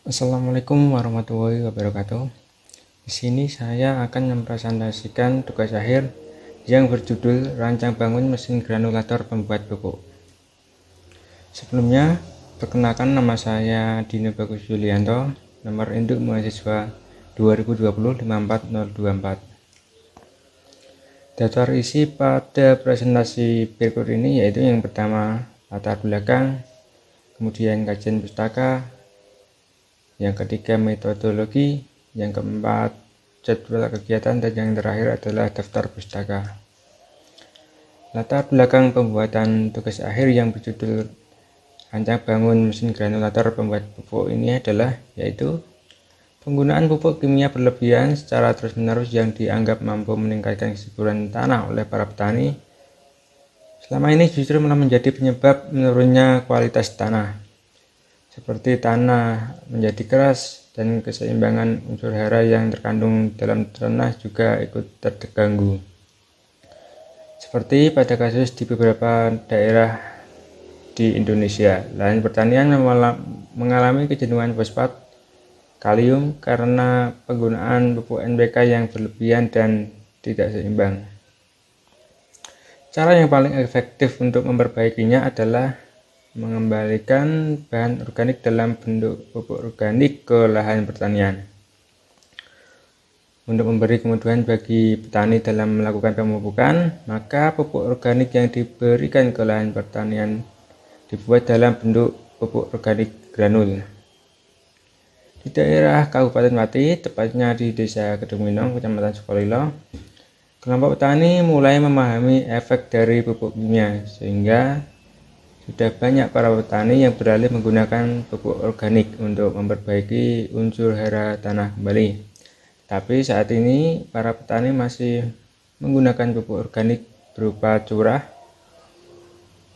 Assalamualaikum warahmatullahi wabarakatuh. Di sini saya akan mempresentasikan tugas akhir yang berjudul Rancang Bangun Mesin Granulator Pembuat Pupuk. Sebelumnya, perkenalkan nama saya Dino Bagus Yulianto, nomor induk mahasiswa 2020-54024. Daftar isi pada presentasi berikut ini yaitu yang pertama latar belakang, kemudian kajian pustaka, yang ketiga metodologi, yang keempat jadwal kegiatan, dan yang terakhir adalah daftar pustaka. Latar belakang pembuatan tugas akhir yang berjudul Rancang Bangun Mesin Granulator Pembuat Pupuk ini adalah yaitu penggunaan pupuk kimia berlebihan secara terus-menerus yang dianggap mampu meningkatkan kesuburan tanah oleh para petani selama ini justru malah menjadi penyebab menurunnya kualitas tanah, seperti tanah menjadi keras dan keseimbangan unsur hara yang terkandung dalam tanah juga ikut terganggu. Seperti pada kasus di beberapa daerah di Indonesia, lahan pertanian mengalami kejenuhan fosfat, kalium karena penggunaan pupuk NPK yang berlebihan dan tidak seimbang. Cara yang paling efektif untuk memperbaikinya adalah mengembalikan bahan organik dalam bentuk pupuk organik ke lahan pertanian. Untuk memberi kemudahan bagi petani dalam melakukan pemupukan, maka pupuk organik yang diberikan ke lahan pertanian dibuat dalam bentuk pupuk organik granul. Di daerah Kabupaten Pati, tepatnya di Desa Kedung-Minong, Kecamatan Sukolilo, kelompok petani mulai memahami efek dari pupuk kimia, sehingga sudah banyak para petani yang beralih menggunakan pupuk organik untuk memperbaiki unsur hara tanah kembali. Tapi saat ini para petani masih menggunakan pupuk organik berupa curah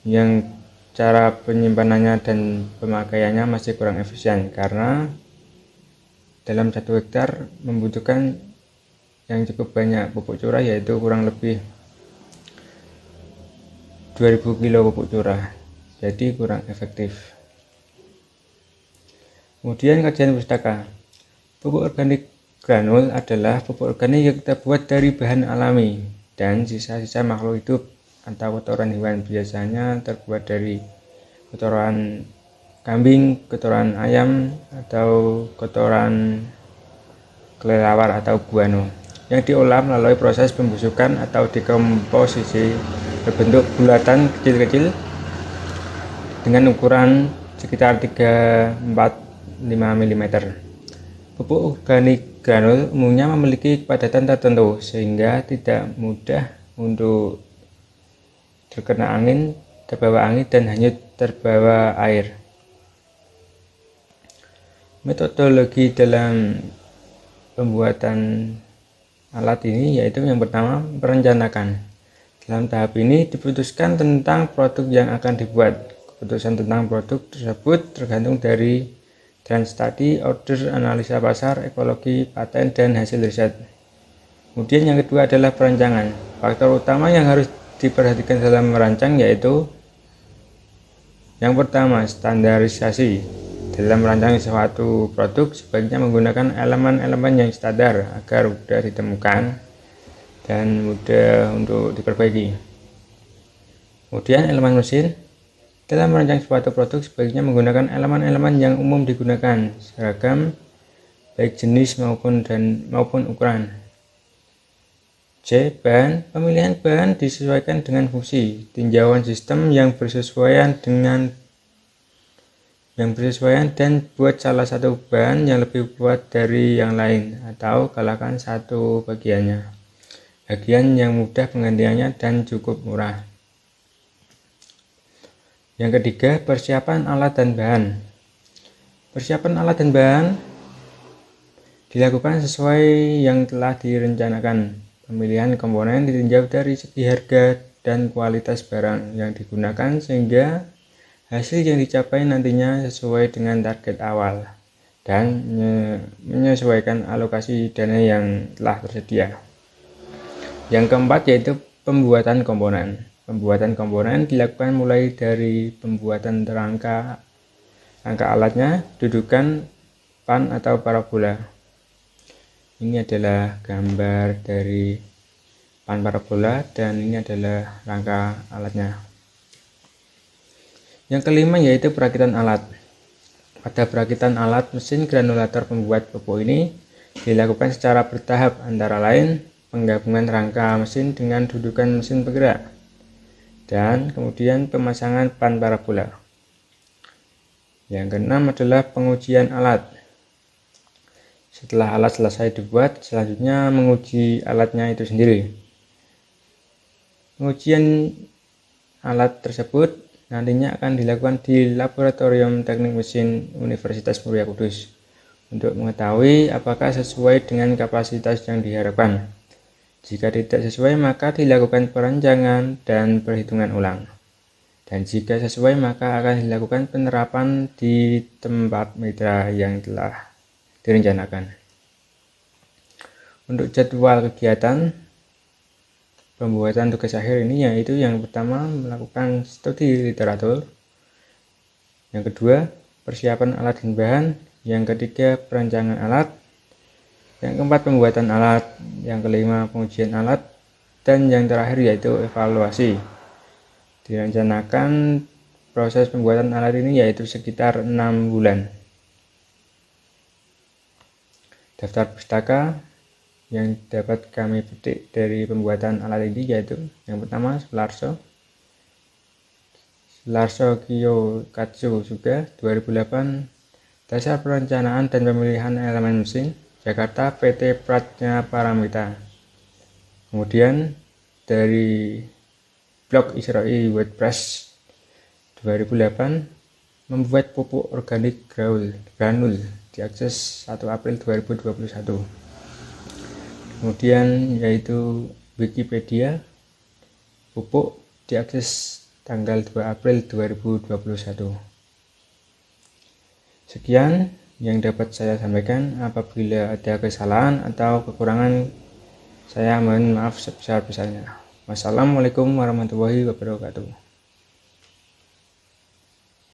yang cara penyimpanannya dan pemakaiannya masih kurang efisien karena dalam 1 hektar membutuhkan yang cukup banyak pupuk curah, yaitu kurang lebih 2000 kilo pupuk curah, jadi kurang efektif. Kemudian kajian pustaka. Pupuk organik granul adalah pupuk organik yang kita buat dari bahan alami dan sisa-sisa makhluk hidup atau kotoran hewan, biasanya terbuat dari kotoran kambing, kotoran ayam, atau kotoran kelelawar atau guano yang diolah melalui proses pembusukan atau dekomposisi berbentuk bulatan kecil-kecil dengan ukuran sekitar 3-4-5 mm. Pupuk organik granul umumnya memiliki kepadatan tertentu sehingga tidak mudah untuk terkena angin, terbawa angin, dan hanyut terbawa air. Metodologi dalam pembuatan alat ini yaitu yang pertama merencanakan. Dalam tahap ini diputuskan tentang produk yang akan dibuat. Keputusan tentang produk tersebut tergantung dari trend study, order, analisa pasar, ekologi, paten, dan hasil riset. Kemudian yang kedua adalah perancangan. Faktor utama yang harus diperhatikan dalam merancang yaitu yang pertama, standarisasi. Dalam merancang suatu produk, sebaiknya menggunakan elemen-elemen yang standar agar mudah ditemukan dan mudah untuk diperbaiki. Kemudian elemen mesin. Dalam merancang suatu produk, sebaiknya menggunakan elemen-elemen yang umum digunakan, seragam, baik jenis maupun ukuran. C. Bahan. Pemilihan bahan disesuaikan dengan fungsi, tinjauan sistem yang bersesuaian dan buat salah satu bahan yang lebih kuat dari yang lain atau kalahkan satu bagian yang mudah penggantiannya dan cukup murah. Yang ketiga, persiapan alat dan bahan. Persiapan alat dan bahan dilakukan sesuai yang telah direncanakan. Pemilihan komponen ditinjau dari segi harga dan kualitas barang yang digunakan sehingga hasil yang dicapai nantinya sesuai dengan target awal dan menyesuaikan alokasi dana yang telah tersedia. Yang keempat yaitu pembuatan komponen. Pembuatan komponen dilakukan mulai dari pembuatan rangka alatnya, dudukan pan atau parabola. Ini adalah gambar dari pan parabola dan ini adalah rangka alatnya. Yang kelima yaitu perakitan alat. Pada perakitan alat mesin granulator pembuat pupuk ini dilakukan secara bertahap, antara lain penggabungan rangka mesin dengan dudukan mesin penggerak dan kemudian pemasangan pan parabola. Yang keenam adalah pengujian alat. Setelah alat selesai dibuat, selanjutnya menguji alatnya itu sendiri. Pengujian alat tersebut nantinya akan dilakukan di Laboratorium Teknik Mesin Universitas Muria Kudus untuk mengetahui apakah sesuai dengan kapasitas yang diharapkan. Jika tidak sesuai, maka dilakukan perancangan dan perhitungan ulang. Dan jika sesuai, maka akan dilakukan penerapan di tempat mitra yang telah direncanakan. Untuk jadwal kegiatan pembuatan tugas akhir ini yaitu yang pertama melakukan studi literatur, yang kedua persiapan alat dan bahan, yang ketiga perancangan alat, yang keempat pembuatan alat, yang kelima pengujian alat, dan yang terakhir yaitu evaluasi. Direncanakan proses pembuatan alat ini yaitu sekitar 6 bulan. Daftar pustaka yang dapat kami petik dari pembuatan alat ini yaitu yang pertama Sularso Kiyokatsu Suga 2008, Dasar Perencanaan dan Pemilihan Elemen Mesin, Jakarta, PT Pratnya Paramita. Kemudian dari blog Isra'i WordPress 2008, membuat pupuk organik granul, diakses 1 April 2021. Kemudian yaitu Wikipedia, pupuk, diakses tanggal 2 April 2021. Sekian yang dapat saya sampaikan. Apabila ada kesalahan atau kekurangan, saya mohon maaf sebesar-besarnya. Wassalamualaikum warahmatullahi wabarakatuh.